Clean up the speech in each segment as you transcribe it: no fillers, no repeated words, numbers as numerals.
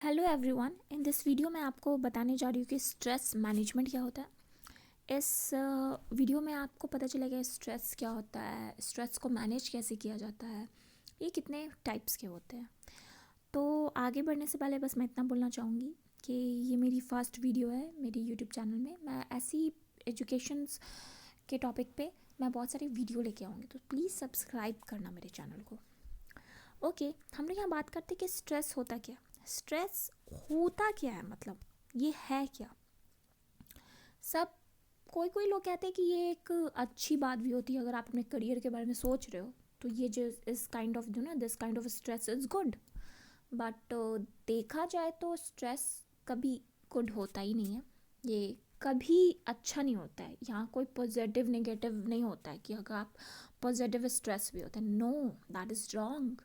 Hello everyone. In this video मैं आपको बताने जा रही हूँ कि स्ट्रेस मैनेजमेंट क्या होता है। इस वीडियो में आपको पता चलेगा स्ट्रेस क्या होता है, स्ट्रेस को मैनेज कैसे किया जाता है, ये कितने टाइप्स के होते हैं। तो आगे बढ़ने से पहले बस मैं इतना बोलना चाहूँगी कि ये मेरी फर्स्ट वीडियो है मेरी यूट्यूब चैनल में। मैं ऐसी एजुकेशंस के टॉपिक पे मैं बहुत सारी वीडियो लेके आऊँगी, तो प्लीज़ सब्सक्राइब करना मेरे चैनल को। ओके, हम लोग यहाँ बात करते हैं कि स्ट्रेस होता क्या, स्ट्रेस होता क्या है, मतलब ये है क्या। सब कोई कोई लोग कहते हैं कि ये एक अच्छी बात भी होती है। अगर आप अपने करियर के बारे में सोच रहे हो तो ये जो इस kind of this kind of stress is good. But देखा जाए तो स्ट्रेस कभी गुड होता ही नहीं है, ये कभी अच्छा नहीं होता है। यहाँ कोई पॉजिटिव नेगेटिव नहीं होता है कि अगर आप पॉजिटिव स्ट्रेस भी होता है, no, that is wrong.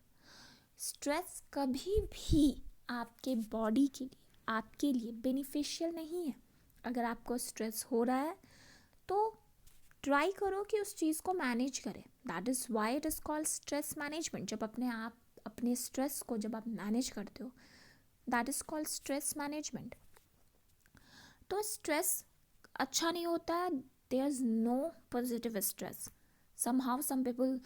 Stress कभी भी आपके बॉडी के लिए, आपके लिए बेनिफिशियल नहीं है। अगर आपको स्ट्रेस हो रहा है तो ट्राई करो कि उस चीज़ को मैनेज करें। That is why it is called stress management. जब अपने स्ट्रेस को जब आप मैनेज करते हो, that is called stress management. तो स्ट्रेस अच्छा नहीं होता है, there is no positive stress. Somehow some people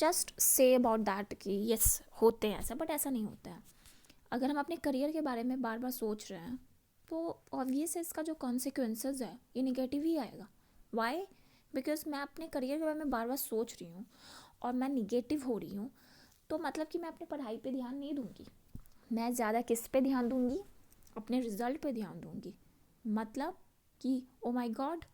just say about that कि यस होते हैं ऐसा, बट ऐसा नहीं होता है। अगर हम अपने करियर के बारे में बार बार सोच रहे हैं तो ऑब्वियस है इसका जो कॉन्सिक्वेंसेस है ये निगेटिव ही आएगा। वाई? बिकॉज मैं अपने करियर के बारे में बार बार सोच रही हूँ और मैं निगेटिव हो रही हूँ, तो मतलब कि मैं अपनी पढ़ाई पे ध्यान नहीं दूँगी। मैं ज़्यादा किस पे ध्यान दूँगी? अपने रिज़ल्ट पे ध्यान दूँगी। मतलब कि ओ माय गॉड,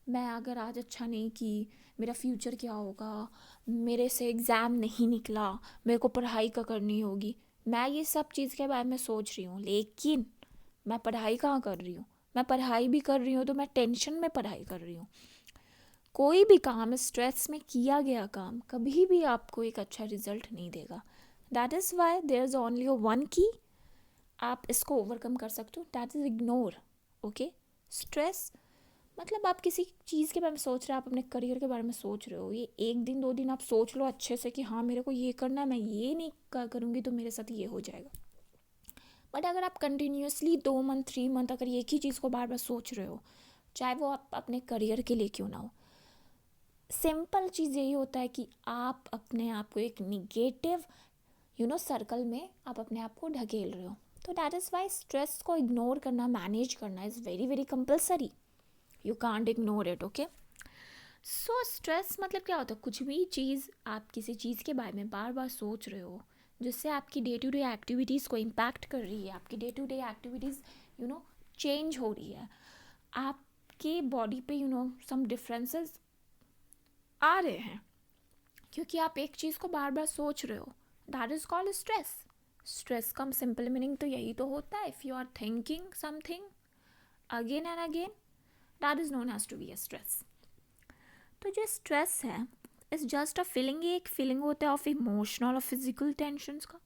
मैं अगर आज अच्छा नहीं की, मेरा फ्यूचर क्या होगा, मेरे से एग्ज़ाम नहीं निकला, मेरे को पढ़ाई का करनी होगी। मैं ये सब चीज़ के बारे में सोच रही हूँ, लेकिन मैं पढ़ाई कहाँ कर रही हूँ? मैं पढ़ाई भी कर रही हूँ तो मैं टेंशन में पढ़ाई कर रही हूँ। कोई भी काम स्ट्रेस में किया गया काम कभी भी आपको एक अच्छा रिजल्ट नहीं देगा। That is why there is only one की आप इसको ओवरकम कर सकते हो, that is ignore. Okay, stress मतलब आप किसी चीज़ के बारे में सोच रहे हो, आप अपने करियर के बारे में सोच रहे हो, ये एक दिन दो दिन आप सोच लो अच्छे से कि हाँ मेरे को ये करना है, मैं ये नहीं करूँगी तो मेरे साथ ये हो जाएगा। बट अगर आप कंटिन्यूसली 2 मंथ 3 मंथ अगर एक ही चीज़ को बार बार सोच रहे हो, चाहे वो आप अपने करियर के लिए क्यों ना हो, सिंपल चीज़ यही होता है कि आप अपने आप को एक निगेटिव सर्कल में आप अपने आप को ढकेल रहे हो। तो दैट इज़ वाई स्ट्रेस को इग्नोर करना, मैनेज करना is very very compulsory. You can't ignore it. Okay, so stress मतलब क्या होता है? कुछ भी चीज़ आप किसी चीज़ के बारे में बार बार सोच रहे हो जिससे आपकी डे टू डे एक्टिविटीज़ को इम्पैक्ट कर रही है, आपकी day to day activities change हो रही है, आपके बॉडी पे सम डिफरेंसेस आ रहे हैं क्योंकि आप एक चीज़ को बार बार सोच रहे हो। That is called stress. Stress का सिंपल मीनिंग तो यही तो होता है, if you are thinking something again and again, that is known as to be a stress. तो जो स्ट्रेस है इज़ जस्ट अ फीलिंग, ये एक फीलिंग होता है ऑफ इमोशनल और फिजिकल टेंशन्स का,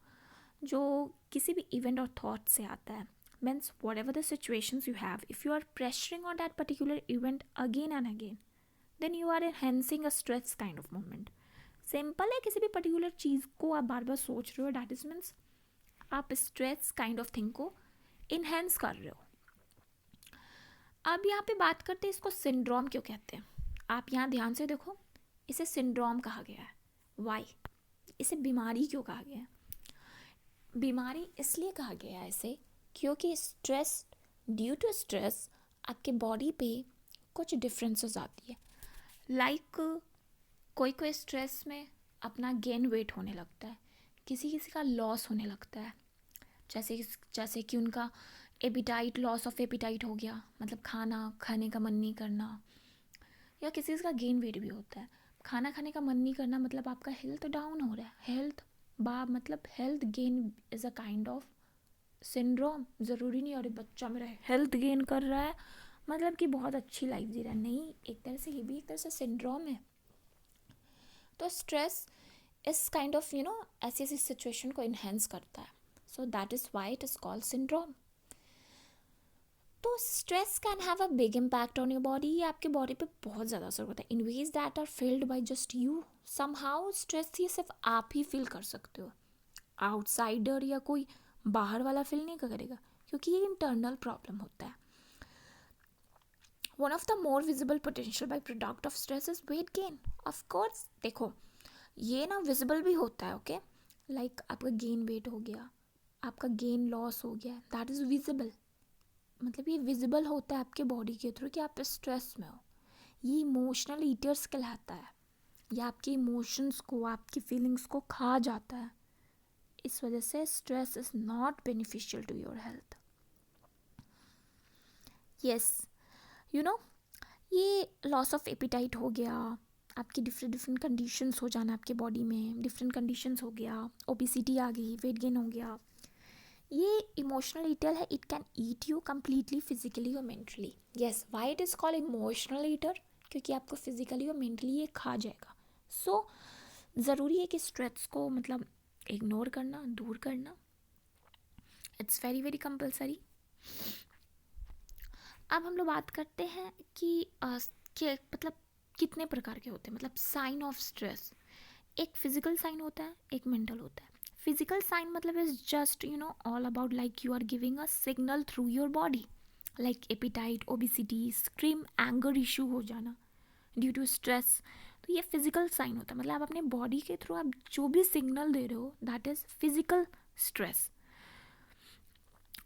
जो किसी भी इवेंट और थॉट से आता है। Means whatever the situations you have, if you are pressuring on that particular event again and again, then you are enhancing a stress kind of moment. Simple है, किसी भी पर्टिकुलर चीज़ को आप बार बार सोच रहे हो, डैट इज मीन्स आप stress kind of thing को इन्हेंस कर रहे हो। अब यहाँ पे बात करते हैं इसको सिंड्रोम क्यों कहते हैं। आप यहाँ ध्यान से देखो, इसे सिंड्रोम कहा गया है। वाई? इसे बीमारी क्यों कहा गया है? बीमारी इसलिए कहा गया है इसे क्योंकि स्ट्रेस, ड्यू टू स्ट्रेस आपके बॉडी पे कुछ डिफरेंसेस आती है। लाइक कोई कोई स्ट्रेस में अपना गेन वेट होने लगता है, किसी किसी का लॉस होने लगता है, जैसे जैसे कि उनका एपिटाइट, लॉस ऑफ एपिटाइट हो गया, मतलब खाना खाने का मन नहीं करना, या किसी का गेन वेट भी होता है। खाना खाने का मन नहीं करना मतलब आपका हेल्थ डाउन हो रहा है। मतलब health gain is a kind of syndrome. ज़रूरी नहीं अरे बच्चा मेरा हेल्थ गेन कर रहा है मतलब कि बहुत अच्छी लाइफ जी रहा है, नहीं, एक तरह से ये भी एक तरह से सिंड्रोम है। तो स्ट्रेस इस काइंड ऑफ ऐसी ऐसी सिचुएशन को इन्हेंस करता है, so that is why it is called syndrome. तो stress can have a big impact on your body, ये आपके बॉडी पे बहुत ज़्यादा असर होता है in ways that are felt by just you. Somehow stress ये सिर्फ आप ही फील कर सकते हो, आउटसाइडर या कोई बाहर वाला फील नहीं करेगा, क्योंकि ये इंटरनल प्रॉब्लम होता है. One of the more visible potential by product of stress is weight gain. Of course देखो ये ना विजिबल भी होता है. ओके लाइक आपका गेन वेट हो गया, आपका गेन लॉस हो गया, दैट इज़ विजिबल. मतलब ये विजिबल होता है आपके बॉडी के थ्रू कि आप स्ट्रेस में हो. ये इमोशनल ईटर्स कहलाता है. ये आपके इमोशंस को, आपकी फीलिंग्स को खा जाता है. इस वजह से stress is not beneficial to your health. Yes you know ये लॉस ऑफ एपिटाइट हो गया, आपकी डिफरेंट डिफरेंट कंडीशंस हो जाना आपके बॉडी में, डिफरेंट कंडीशंस हो गया, ओबेसिटी आ गई, वेट गेन हो गया. ये इमोशनल ईटर है. It can eat you completely physically और mentally. Yes why it is called emotional eater, क्योंकि आपको फिजिकली और मेंटली ये खा जाएगा. सो ज़रूरी है कि स्ट्रेस को मतलब इग्नोर करना, दूर करना, इट्स वेरी वेरी कंपल्सरी. अब हम लोग बात करते हैं कि मतलब कितने प्रकार के होते हैं, मतलब साइन ऑफ स्ट्रेस. एक फिजिकल साइन होता है, एक मेंटल होता है. फिजिकल साइन मतलब is just all about like you are giving a signal through your body, like appetite, obesity, scream, anger issue हो जाना ड्यू टू स्ट्रेस. तो ये फिजिकल साइन होता है. मतलब आप अपने बॉडी के थ्रू आप जो भी सिग्नल दे रहे हो दैट इज फिजिकल स्ट्रेस.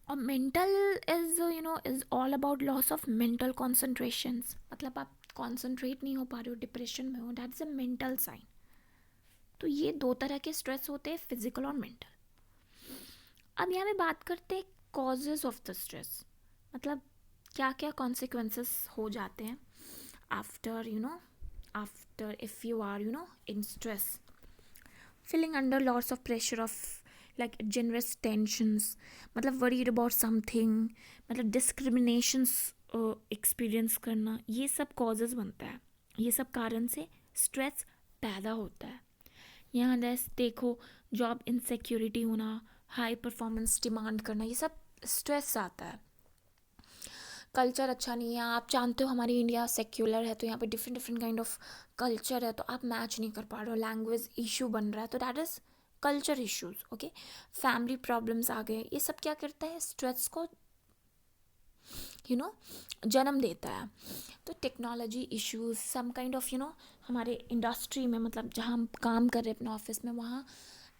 और mental is all about loss of mental concentrations. मतलब आप कॉन्सेंट्रेट नहीं हो पा रहे हो, डिप्रेशन में हो, that is a mental sign. तो ये दो तरह के स्ट्रेस होते हैं, फिजिकल और मेंटल. अब यहाँ पे बात करते हैं कॉजेज ऑफ द स्ट्रेस. मतलब क्या क्या कॉन्सिक्वेंसेस हो जाते हैं after if you are in stress. feeling under lots of pressure of like generous tensions, मतलब worried about something, मतलब discriminations experience करना, ये सब causes बनता है. ये सब कारण से stress पैदा होता है. यहाँ देखो जॉब इनसिक्योरिटी होना, हाई परफॉर्मेंस डिमांड करना, ये सब स्ट्रेस आता है. कल्चर अच्छा नहीं है. आप जानते हो हमारी इंडिया सेक्युलर है, तो यहाँ पे different different kind of culture है, तो आप मैच नहीं कर पा रहे हो, लैंग्वेज इशू बन रहा है, तो that is culture issues. Okay family problems आ गए. ये सब क्या करता है, स्ट्रेस को जन्म देता है. तो technology issues, some kind of हमारे इंडस्ट्री में, मतलब जहाँ हम काम कर रहे हैं अपने ऑफिस में, वहाँ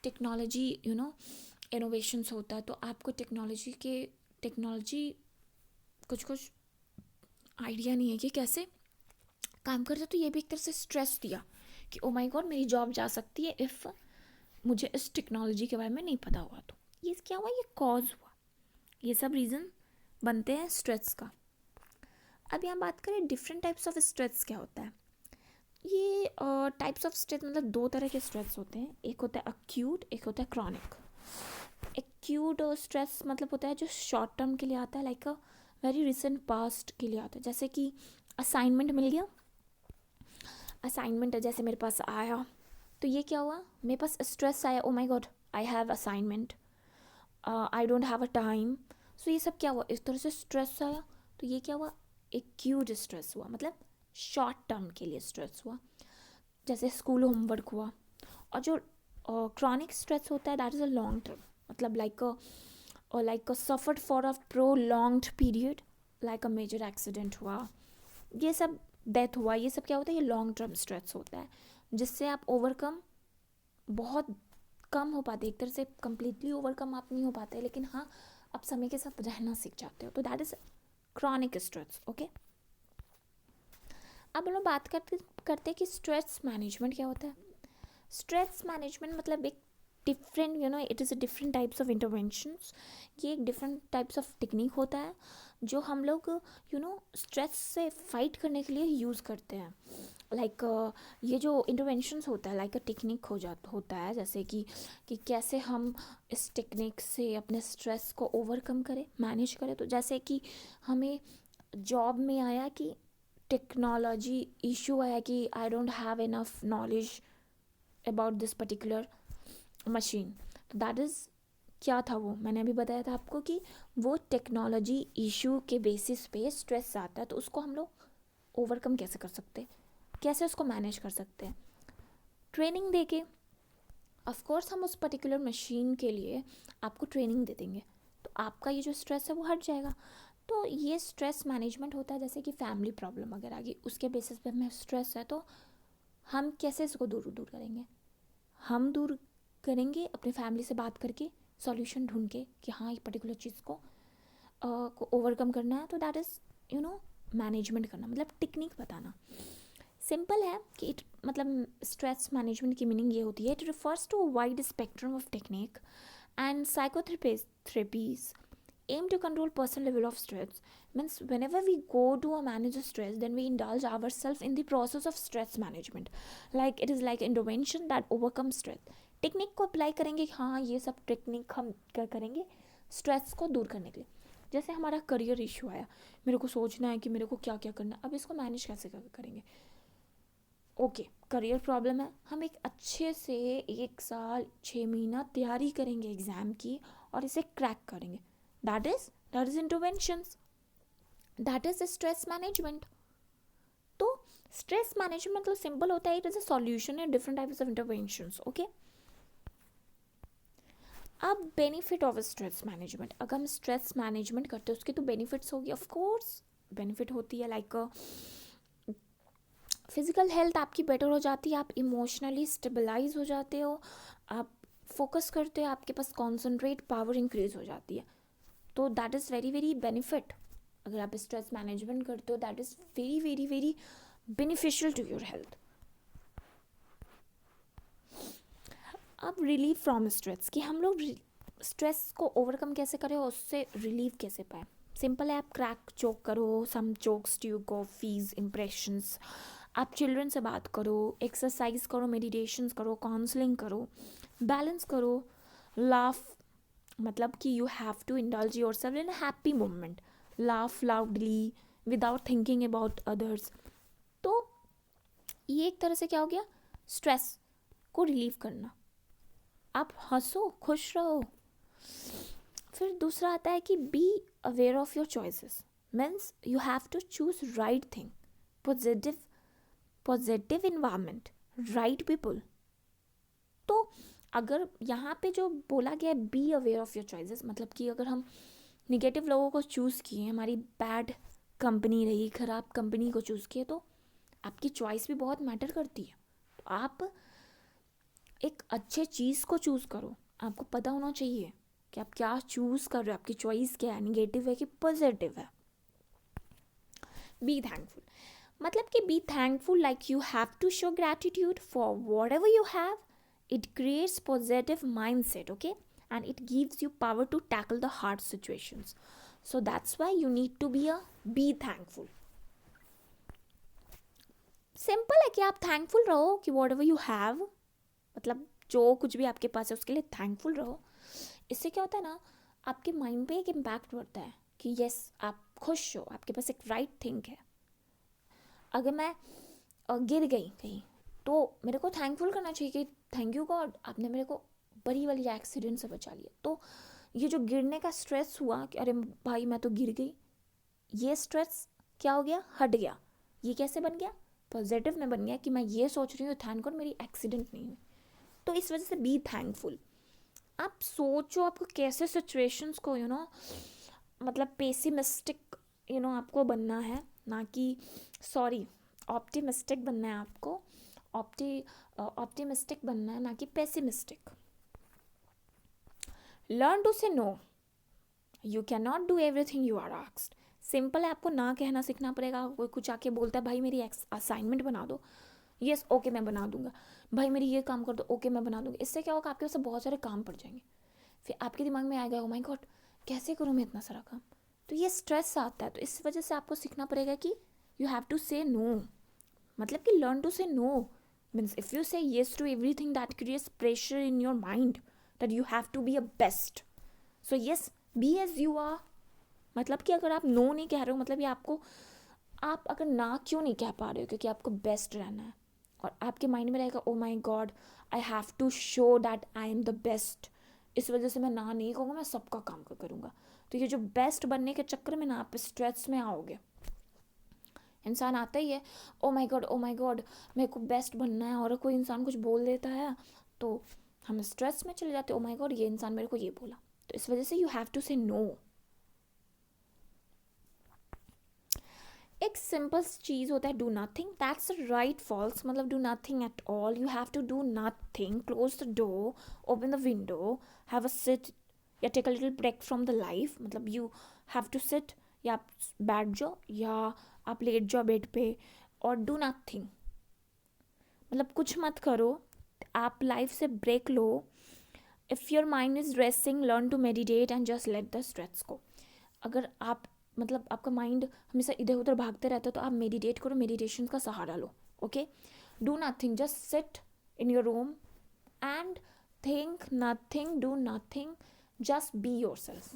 टेक्नोलॉजी इनोवेशंस होता है. तो आपको टेक्नोलॉजी कुछ आइडिया नहीं है कि कैसे काम करते हैं. तो ये भी एक तरह से स्ट्रेस दिया कि ओ माय गॉड मेरी जॉब जा सकती है इफ़ मुझे इस टेक्नोलॉजी के बारे में नहीं पता हुआ. तो ये क्या हुआ, ये कॉज हुआ. ये सब रीज़न बनते हैं स्ट्रेस का. अब यहाँ बात करें डिफरेंट टाइप्स ऑफ स्ट्रेस क्या होता है. ये टाइप्स ऑफ स्ट्रेस मतलब दो तरह के स्ट्रेस होते हैं. एक होता है अक्यूट, एक होता है क्रॉनिक. एक्यूट स्ट्रेस मतलब होता है जो शॉर्ट टर्म के लिए आता है, like a very recent past के लिए आता है. जैसे कि असाइनमेंट मिल गया, असाइनमेंट है जैसे मेरे पास आया, तो ये क्या हुआ, मेरे पास स्ट्रेस आया, oh my God I have assignment, I don't have a time. So ये सब क्या हुआ, इस तरह से स्ट्रेस आया. तो ये क्या हुआ, एक्यूट स्ट्रेस हुआ, मतलब शॉर्ट टर्म के लिए स्ट्रेस हुआ, जैसे स्कूल होमवर्क हुआ. और जो क्रॉनिक स्ट्रेस होता है that is a long term, मतलब like suffered for a prolonged period, like a major accident हुआ, ये सब डेथ हुआ, ये सब क्या होता है, ये लॉन्ग टर्म स्ट्रेस होता है, जिससे आप ओवरकम बहुत कम हो पाते. एक तरह से कम्प्लीटली ओवरकम आप नहीं हो पाते, लेकिन हाँ आप समय के साथ रहना सीख जाते हो. तो that is chronic stress. Okay अब हम लोग बात करते हैं कि स्ट्रेस मैनेजमेंट क्या होता है. स्ट्रेस मैनेजमेंट मतलब एक different it is a different types of interventions. ये एक डिफरेंट टाइप्स ऑफ टेक्निक होता है जो हम लोग स्ट्रेस से फाइट करने के लिए यूज़ करते हैं. लाइक ये जो इंटरवेंशंस होता है लाइक अ टेक्निक होता है, जैसे कि कैसे हम इस टेक्निक से अपने स्ट्रेस को ओवरकम करें, मैनेज करें. तो जैसे कि हमें जॉब में आया कि टेक्नोलॉजी इशू आया कि आई don't have enough knowledge about this particular machine. तो दैट इज़ क्या था, वो मैंने अभी बताया था आपको कि वो टेक्नोलॉजी इशू के बेसिस पे स्ट्रेस आता है. तो उसको हम लोग ओवरकम कैसे कर सकते हैं, कैसे उसको मैनेज कर सकते हैं, ट्रेनिंग देके, ऑफ कोर्स हम उस पर्टिकुलर मशीन के लिए आपको ट्रेनिंग दे देंगे, तो आपका ये जो स्ट्रेस है वो हट जाएगा। तो ये स्ट्रेस मैनेजमेंट होता है। जैसे कि फैमिली प्रॉब्लम अगर आ गई, उसके बेसिस पे हमें स्ट्रेस है, तो हम कैसे इसको दूर दूर करेंगे? हम दूर करेंगे अपने फैमिली से बात करके, सॉल्यूशन ढूंढ के कि हाँ ये पर्टिकुलर चीज़ को ओवरकम करना है। तो दैट इज़ मैनेजमेंट करना, मतलब टेक्निक बताना। सिंपल है कि इट मतलब स्ट्रेस मैनेजमेंट की मीनिंग ये होती है, it refers to wide spectrum of technique and psychotherapies aim to control personal level of stress. Means whenever we go to manage stress, then we indulge ourselves in the process of stress management, like it is like intervention that overcomes stress. Technique को apply करेंगे, हाँ ये सब technique हम क्या करेंगे stress को दूर करने के लिए। जैसे हमारा करियर इशू आया, मेरे को सोचना है कि मेरे को क्या क्या करना है, अब इसको मैनेज कैसे करेंगे? ओके, करियर प्रॉब्लम है, हम एक अच्छे से 1 साल 6 महीना तैयारी करेंगे एग्ज़ाम की और इसे क्रैक करेंगे। That is interventions, that is stress management. तो स्ट्रेस मैनेजमेंट मतलब सिंपल होता है, it is a solution in different types of interventions. Okay, अब बेनिफिट ऑफ स्ट्रेस मैनेजमेंट, अगर हम स्ट्रेस मैनेजमेंट करते हैं उसके तो बेनिफिट्स होगी। ऑफ कोर्स बेनिफिट होती है, लाइक फिज़िकल हेल्थ आपकी बेटर हो जाती है, आप इमोशनली स्टेबलाइज हो जाते हो, आप फोकस करते हो, आपके पास कॉन्सनट्रेट पावर इंक्रीज हो जाती है। तो that is very very benefit. अगर आप स्ट्रेस मैनेजमेंट करते हो, that is very very very beneficial to your health. अब रिलीफ फ्रॉम स्ट्रेस, कि हम लोग स्ट्रेस को ओवरकम कैसे करें और उससे रिलीफ कैसे पाएँ। सिंपल है, आप क्रैक जोक करो, some jokes to copies impressions, आप चिल्ड्रन से बात करो, एक्सरसाइज करो, मेडिटेशंस करो, काउंसलिंग करो, बैलेंस करो, लाफ, मतलब कि you have to indulge yourself in happy moment, laugh loudly without thinking about others. तो ये एक तरह से क्या हो गया, स्ट्रेस को रिलीव करना। आप हंसो, खुश रहो। फिर दूसरा आता है कि be aware of your choices, means you have to choose right thing, positive environment, right people. तो अगर यहाँ पे जो बोला गया है be aware of your choices, मतलब कि अगर हम निगेटिव लोगों को चूज़ किए, हमारी बैड कंपनी रही, ख़राब कंपनी को चूज़ किए, तो आपकी चॉइस भी बहुत मैटर करती है। तो आप एक अच्छे चीज़ को चूज़ करो, आपको पता होना चाहिए कि आप क्या चूज़ कर रहे हो, आपकी चॉइस क्या है, निगेटिव है कि पॉजिटिव है। बी थैंकफुल, मतलब कि be thankful, like you have to show gratitude for whatever you have. It creates positive mind set, okay, and it gives you power to tackle the hard situations. So that's why you need to be thankful. Simple है कि आप thankful रहो कि what ever you have, मतलब जो कुछ भी आपके पास है उसके लिए थैंकफुल रहो। इससे क्या होता है ना, आपके माइंड पे एक इम्पैक्ट पड़ता है कि यस आप खुश हो, आपके पास एक राइट थिंक है। अगर मैं गिर गई कहीं, तो मेरे को थैंकफुल करना चाहिए कि थैंक यू गॉड, आपने मेरे को बड़ी वाली एक्सीडेंट से बचा लिया। तो ये जो गिरने का स्ट्रेस हुआ कि अरे भाई मैं तो गिर गई, ये स्ट्रेस क्या हो गया, हट गया। ये कैसे बन गया, पॉजिटिव में बन गया कि मैं ये सोच रही हूँ थैंक गॉड मेरी एक्सीडेंट नहीं हुई। तो इस वजह से बी थैंकफुल। आप सोचो आपको कैसे सिचुएशंस को मतलब पेसिमिस्टिक आपको बनना है, ना कि ऑप्टिमिस्टिक बनना है आपको, ऑप्टिमिस्टिक बनना है, ना कि pessimistic. Learn to say no, you can not do everything you are asked. Simple है, आपको ना कहना सीखना पड़ेगा। कोई कुछ आके बोलता है भाई मेरी असाइनमेंट बना दो, यस ओके मैं बना दूंगा, भाई मेरी ये काम कर दो, ओके मैं बना दूंगा। इससे क्या होगा, आपके पास बहुत सारे काम पड़ जाएंगे, फिर आपके दिमाग में आएगा ओ माय गॉड कैसे करूँ मैं इतना सारा काम। तो ये स्ट्रेस आता है। तो इस वजह से आपको सीखना पड़ेगा कि you have to say no, मतलब कि learn to say no means if you say yes to everything that creates pressure in your mind that you have to be a best. So yes be as you are, मतलब कि अगर आप no नहीं कह रहे हो, मतलब ये आपको, आप अगर ना क्यों नहीं कह पा रहे हो, क्योंकि आपको बेस्ट रहना है और आपके माइंड में रहेगा oh my God I have to show that I am the best, इस वजह से मैं ना नहीं कहूँगा, मैं सबका काम करूँगा। तो ये जो बेस्ट बनने के चक्कर में ना आप स्ट्रेस में आओगे। इंसान आता ही है ओ माई गॉड मेरे को बेस्ट बनना है, और कोई इंसान कुछ बोल देता है तो हम स्ट्रेस में चले जाते हैं, ओ माय गॉड ये इंसान मेरे को ये बोला, तो इस वजह से you have to say no. एक सिंपल चीज़ होता है do nothing, that's right false, मतलब do nothing at all, you have to do nothing, close the door, open the window, have a sit या take a little break from the life, मतलब you have to sit, या आप बैठ जाओ या आप late जाओ बेड पे और डू नथिंग, मतलब कुछ मत करो, आप लाइफ से ब्रेक लो। If your mind is resting learn to meditate and just let the stress को। अगर आप मतलब आपका माइंड हमेशा इधर उधर भागते रहता है तो आप मेडिटेट करो, मेडिटेशन का सहारा लो। Okay, do nothing, just sit in your room and think nothing, do nothing, just be yourself.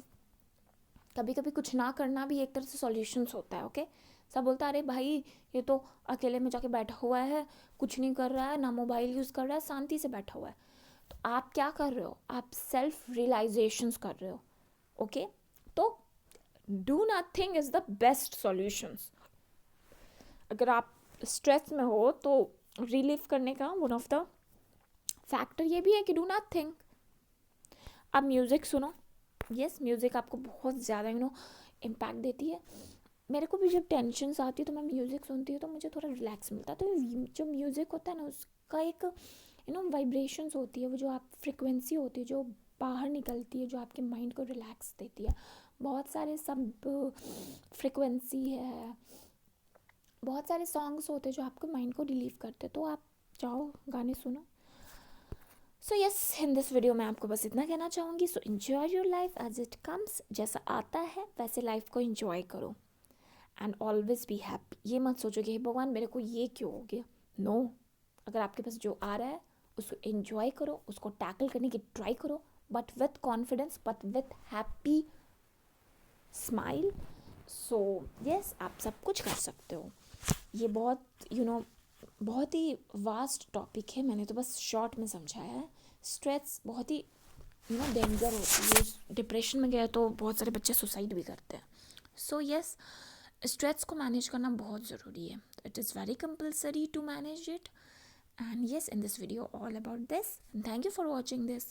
कभी कभी कुछ ना करना भी एक तरह से सॉल्यूशंस होता है। ओके, सब बोलता है अरे भाई ये तो अकेले में जाके बैठा हुआ है, कुछ नहीं कर रहा है, ना मोबाइल यूज़ कर रहा है, शांति से बैठा हुआ है। तो आप क्या कर रहे हो, आप सेल्फ रियलाइजेशंस कर रहे हो। ओके, तो do nothing is the best solutions. अगर आप स्ट्रेस में हो तो रिलीव करने का वन ऑफ द फैक्टर ये भी है कि डू नथिंग। आप म्यूज़िक सुनो, यस म्यूज़िक आपको बहुत ज़्यादा इम्पैक्ट देती है। मेरे को भी जब टेंशन्स आती है तो मैं म्यूज़िक सुनती हूँ तो मुझे थोड़ा रिलैक्स मिलता है। तो जो म्यूज़िक होता है ना उसका एक वाइब्रेशंस होती है, वो जो आप फ्रिक्वेंसी होती है जो बाहर निकलती है, जो आपके माइंड को रिलैक्स देती है। बहुत सारे सब फ्रिक्वेंसी है, बहुत सारे सॉन्ग्स होते हैं जो आपके माइंड को रिलीव करते हैं, तो आप जाओ गाने सुनो। So yes, in this video मैं आपको बस इतना कहना चाहूँगी। So enjoy your life as it comes, जैसा आता है वैसे लाइफ को इन्जॉय करो एंड ऑलवेज बी हैप्पी। ये मत सोचो कि भगवान मेरे को ये क्यों हो गया, नो। अगर आपके पास जो आ रहा है उसको इन्जॉय करो, उसको टैकल करने की ट्राई करो, but with confidence, but with happy smile. So yes, आप सब कुछ कर सकते हो। ये बहुत बहुत ही वास्ट टॉपिक है, मैंने तो बस शॉर्ट में समझाया है। स्ट्रेस बहुत ही डेंजर होती है, डिप्रेशन में गया तो बहुत सारे बच्चे सुसाइड भी करते हैं। सो यस, स्ट्रेस को मैनेज करना बहुत ज़रूरी है। It is very compulsory to manage it. And yes, in this video all about this. Thank you for watching this.